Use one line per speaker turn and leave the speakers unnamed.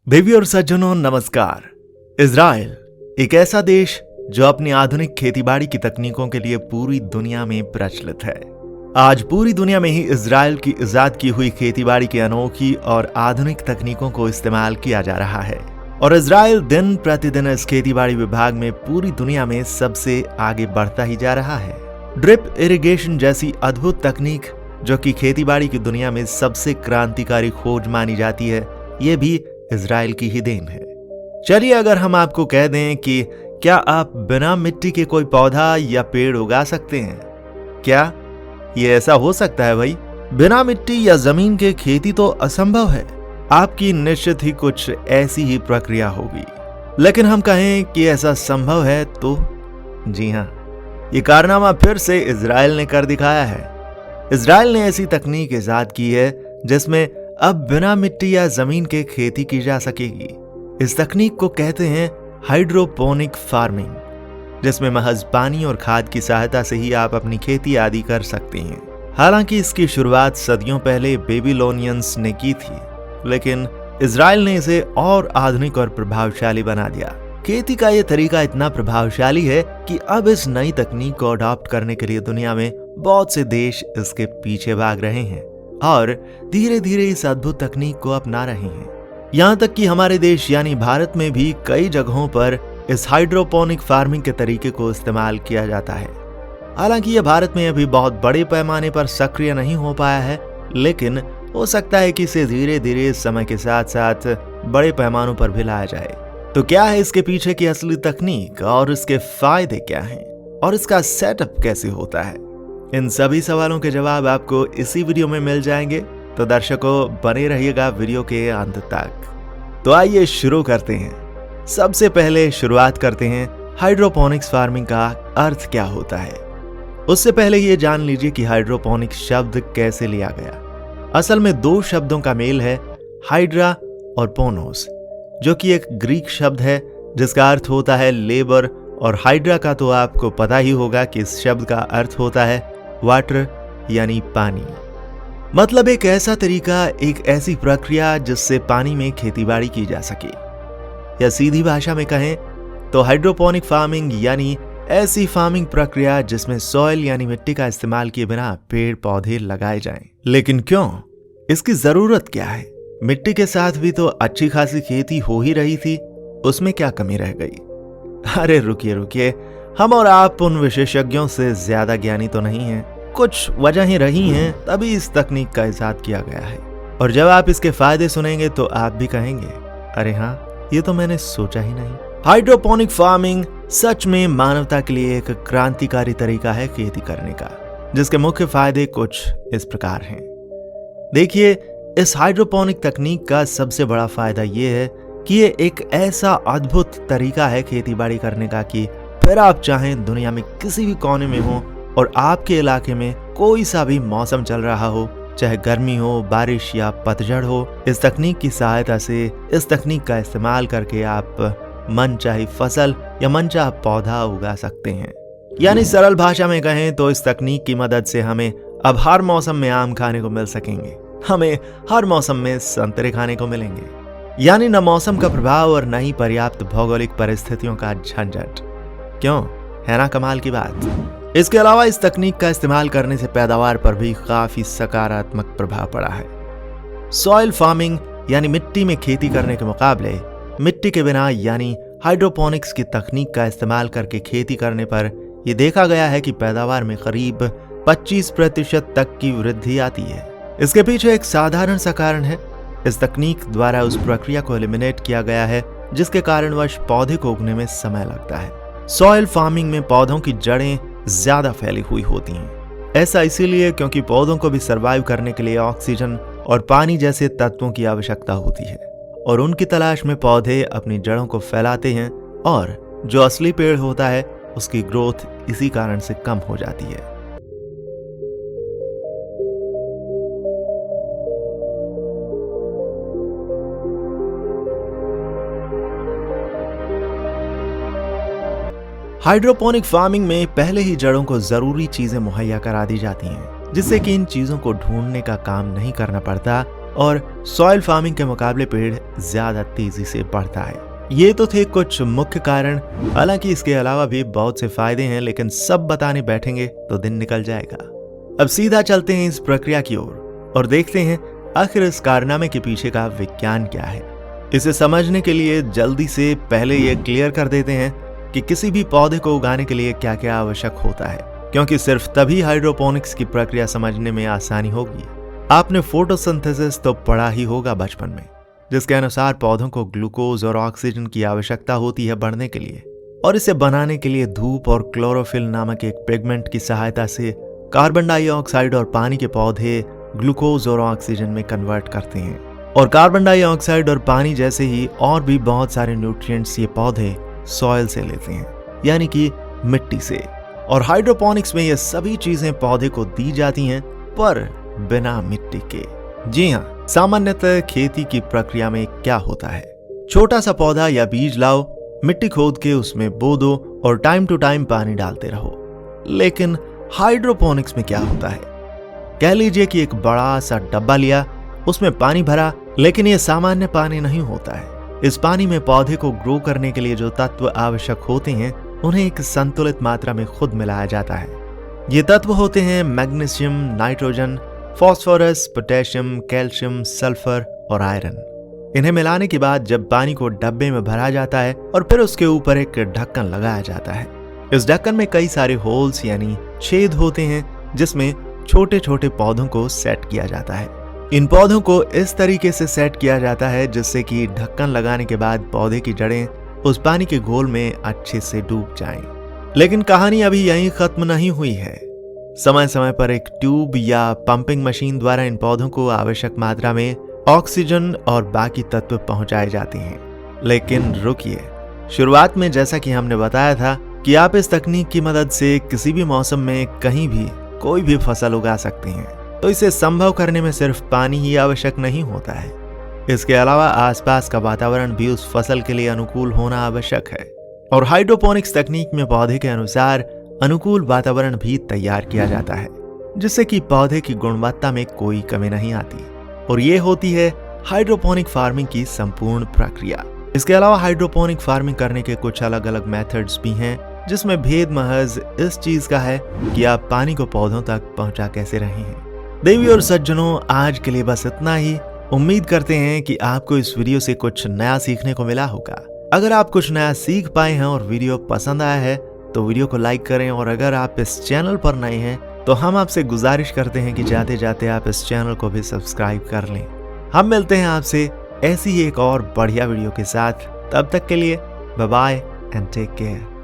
देवी और सज्जनों नमस्कार। इजराइल एक ऐसा देश जो अपनी आधुनिक खेतीबाड़ी की तकनीकों के लिए पूरी दुनिया में प्रचलित है। आज पूरी दुनिया में ही इजराइल की इजाद की हुई खेतीबाड़ी की अनोखी और आधुनिक तकनीकों को इस्तेमाल किया जा रहा है और इजराइल दिन प्रतिदिन इस खेतीबाड़ी विभाग में पूरी दुनिया में सबसे आगे बढ़ता ही जा रहा है। ड्रिप इरिगेशन जैसी अद्भुत तकनीक जो कि खेतीबाड़ी की दुनिया में सबसे क्रांतिकारी खोज मानी जाती है, ये भी इजराइल की ही देन है। चलिए अगर हम आपको कह दें कि क्या आप बिना मिट्टी के कोई पौधा या पेड़ उगा सकते हैं? क्या ये ऐसा हो सकता है भाई? बिना मिट्टी या जमीन के खेती तो असंभव है। आपकी निश्चित ही कुछ ऐसी ही प्रक्रिया होगी, लेकिन हम कहें कि ऐसा संभव है तो जी हाँ, ये कारनामा फिर से इजराइल ने कर दिखाया है। इजराइल ने ऐसी तकनीक इजाद की है जिसमें अब बिना मिट्टी या जमीन के खेती की जा सकेगी। इस तकनीक को कहते हैं हाइड्रोपोनिक फार्मिंग, जिसमें महज पानी और खाद की सहायता से ही आप अपनी खेती आदि कर सकते हैं। हालांकि इसकी शुरुआत सदियों पहले बेबीलोनियंस ने की थी, लेकिन इजराइल ने इसे और आधुनिक और प्रभावशाली बना दिया। खेती का ये तरीका इतना प्रभावशाली है कि अब इस नई तकनीक को अडॉप्ट करने के लिए दुनिया में बहुत से देश इसके पीछे भाग रहे हैं और धीरे धीरे इस अद्भुत तकनीक को अपना रहे हैं। यहाँ तक कि हमारे देश यानी भारत में भी कई जगहों पर इस हाइड्रोपोनिक फार्मिंग के तरीके को इस्तेमाल किया जाता है। हालांकि यह भारत में अभी बहुत बड़े पैमाने पर सक्रिय नहीं हो पाया है, लेकिन हो सकता है कि इसे धीरे धीरे समय के साथ साथ बड़े पैमानों पर भी लाया जाए। तो क्या है इसके पीछे की असली तकनीक और इसके फायदे क्या हैं और इसका सेटअप कैसे होता है? इन सभी सवालों के जवाब आपको इसी वीडियो में मिल जाएंगे, तो दर्शकों बने रहिएगा वीडियो के अंत तक। तो आइए शुरू करते हैं। सबसे पहले शुरुआत करते हैं हाइड्रोपोनिक्स फार्मिंग का अर्थ क्या होता है। उससे पहले ये जान लीजिए कि हाइड्रोपोनिक्स शब्द कैसे लिया गया। असल में दो शब्दों का मेल है, हाइड्रा और पोनोस, जो कि एक ग्रीक शब्द है जिसका अर्थ होता है लेबर, और हाइड्रा का तो आपको पता ही होगा कि इस शब्द का अर्थ होता है वाटर यानी पानी। मतलब एक ऐसा तरीका, एक ऐसी प्रक्रिया जिससे पानी में खेतीबाड़ी की जा सके, या सीधी भाषा में कहें तो हाइड्रोपोनिक फार्मिंग यानी ऐसी फार्मिंग प्रक्रिया जिसमें सॉइल यानी मिट्टी का इस्तेमाल किए बिना पेड़ पौधे लगाए जाएं। लेकिन क्यों? इसकी जरूरत क्या है? मिट्टी के साथ भी तो अच्छी खासी खेती हो ही रही थी, उसमें क्या कमी रह गई? अरे रुकिए, हम और आप उन विशेषज्ञों से ज्यादा ज्ञानी तो नहीं हैं। कुछ वजहें रही हैं तभी इस तकनीक का इजाद किया गया है, और जब आप इसके फायदे सुनेंगे तो आप भी कहेंगे, अरे हाँ, ये तो मैंने सोचा ही नहीं। हाइड्रोपोनिक फार्मिंग सच में मानवता के लिए एक क्रांतिकारी तरीका है खेती करने का, जिसके मुख्य फायदे कुछ इस प्रकार हैं। देखिए, इस हाइड्रोपोनिक तकनीक का सबसे बड़ा फायदा ये है कि ये एक ऐसा अद्भुत तरीका है खेतीबाड़ी करने का कि फिर आप चाहें दुनिया में किसी भी कोने में हो और आपके इलाके में कोई सा भी मौसम चल रहा हो, चाहे गर्मी हो, बारिश या पतझड़ हो, इस तकनीक की सहायता से, इस तकनीक का इस्तेमाल करके आप मनचाही फसल या मनचाहा पौधा उगा सकते हैं। यानी सरल भाषा में कहें तो इस तकनीक की मदद से हमें अब हर मौसम में आम खाने को मिल सकेंगे, हमें हर मौसम में संतरे खाने को मिलेंगे। यानी न मौसम का प्रभाव और न ही पर्याप्त भौगोलिक परिस्थितियों का झंझट। क्यों? है ना कमाल की बात। इसके अलावा इस तकनीक का इस्तेमाल करने से पैदावार पर भी काफी सकारात्मक प्रभाव पड़ा है। सॉइल फार्मिंग यानी मिट्टी में खेती करने के मुकाबले मिट्टी के बिना यानी हाइड्रोपोनिक्स की तकनीक का इस्तेमाल करके खेती करने पर यह देखा गया है कि पैदावार में करीब 25% तक की वृद्धि आती है। इसके पीछे एक साधारण सा कारण है, इस तकनीक द्वारा उस प्रक्रिया को एलिमिनेट किया गया है जिसके कारणवश पौधे को उगने में समय लगता है। सॉइल फार्मिंग में पौधों की जड़ें ज्यादा फैली हुई होती हैं। ऐसा इसीलिए क्योंकि पौधों को भी सरवाइव करने के लिए ऑक्सीजन और पानी जैसे तत्वों की आवश्यकता होती है, और उनकी तलाश में पौधे अपनी जड़ों को फैलाते हैं, और जो असली पेड़ होता है उसकी ग्रोथ इसी कारण से कम हो जाती है। हाइड्रोपोनिक फार्मिंग में पहले ही जड़ों को जरूरी चीजें मुहैया करा दी जाती हैं, जिससे कि इन चीजों को ढूंढने का काम नहीं करना पड़ता और सॉइल फार्मिंग के मुकाबले पेड़ ज्यादा तेजी से बढ़ता है। ये तो थे कुछ मुख्य कारण, हालांकि इसके अलावा भी बहुत से फायदे हैं, लेकिन सब बताने बैठेंगे तो दिन निकल जाएगा। अब सीधा चलते हैं इस प्रक्रिया की ओर और देखते हैं आखिर इस कारनामे के पीछे का विज्ञान क्या है। इसे समझने के लिए जल्दी से पहले ये क्लियर कर देते हैं कि किसी भी पौधे को उगाने के लिए क्या क्या आवश्यक होता है, क्योंकि सिर्फ तभी हाइड्रोपोनिक्स की प्रक्रिया समझने में आसानी होगी। आपने फोटोसिंथेसिस तो पढ़ा ही होगा बचपन में, जिसके अनुसार पौधों को ग्लूकोज और ऑक्सीजन की आवश्यकता होती है बढ़ने के लिए, और इसे बनाने के लिए धूप और क्लोरोफिल नामक एक पिगमेंट की सहायता से कार्बन डाइऑक्साइड और पानी के पौधे ग्लूकोज और ऑक्सीजन में कन्वर्ट करते हैं। और कार्बन डाइऑक्साइड और पानी जैसे ही और भी बहुत सारे न्यूट्रिएंट्स ये पौधे सॉइल से लेते हैं, यानी कि मिट्टी से। और हाइड्रोपोनिक्स में ये सभी चीजें पौधे को दी जाती हैं, पर बिना मिट्टी के। जी हाँ, सामान्यतः खेती की प्रक्रिया में क्या होता है, छोटा सा पौधा या बीज लाओ, मिट्टी खोद के उसमें बो दो और टाइम टू टाइम पानी डालते रहो। लेकिन हाइड्रोपोनिक्स में क्या होता है, कह लीजिए कि एक बड़ा सा डब्बा लिया, उसमें पानी भरा, लेकिन यह सामान्य पानी नहीं होता है। इस पानी में पौधे को ग्रो करने के लिए जो तत्व आवश्यक होते हैं, उन्हें एक संतुलित मात्रा में खुद मिलाया जाता है। ये तत्व होते हैं magnesium, nitrogen, phosphorus, potassium, calcium, sulphur और आयरन। इन्हें मिलाने के बाद जब पानी को डब्बे में भरा जाता है और फिर उसके ऊपर एक ढक्कन लगाया जाता है। इस ढक्कन में कई सारे होल्स यानी छेद होते हैं, जिसमें छोटे छोटे पौधों को सेट किया जाता है। इन पौधों को इस तरीके से सेट किया जाता है जिससे कि ढक्कन लगाने के बाद पौधे की जड़ें उस पानी के घोल में अच्छे से डूब जाएं। लेकिन कहानी अभी यहीं खत्म नहीं हुई है। समय समय पर एक ट्यूब या पंपिंग मशीन द्वारा इन पौधों को आवश्यक मात्रा में ऑक्सीजन और बाकी तत्व पहुंचाए जाते हैं। लेकिन रुकिए, शुरुआत में जैसा कि हमने बताया था कि आप इस तकनीक की मदद से किसी भी मौसम में कहीं भी कोई भी फसल उगा सकते हैं, तो इसे संभव करने में सिर्फ पानी ही आवश्यक नहीं होता है। इसके अलावा आसपास का वातावरण भी उस फसल के लिए अनुकूल होना आवश्यक है। और हाइड्रोपोनिक्स तकनीक में पौधे के अनुसार अनुकूल वातावरण भी तैयार किया जाता है, जिससे कि पौधे की गुणवत्ता में कोई कमी नहीं आती। और ये होती है हाइड्रोपोनिक फार्मिंग की संपूर्ण प्रक्रिया। इसके अलावा हाइड्रोपोनिक फार्मिंग करने के कुछ अलग अलग मेथड्स भी हैं, जिसमें भेद महज इस चीज का है कि आप पानी को पौधों तक पहुंचा कैसे रहे हैं। देवी और सज्जनों, आज के लिए बस इतना ही। उम्मीद करते हैं कि आपको इस वीडियो से कुछ नया सीखने को मिला होगा। अगर आप कुछ नया सीख पाए हैं और वीडियो पसंद आया है तो वीडियो को लाइक करें, और अगर आप इस चैनल पर नए हैं तो हम आपसे गुजारिश करते हैं कि जाते जाते आप इस चैनल को भी सब्सक्राइब कर लें। हम मिलते हैं आपसे ऐसी ही एक और बढ़िया वीडियो के साथ। तब तक के लिए bye bye and take care.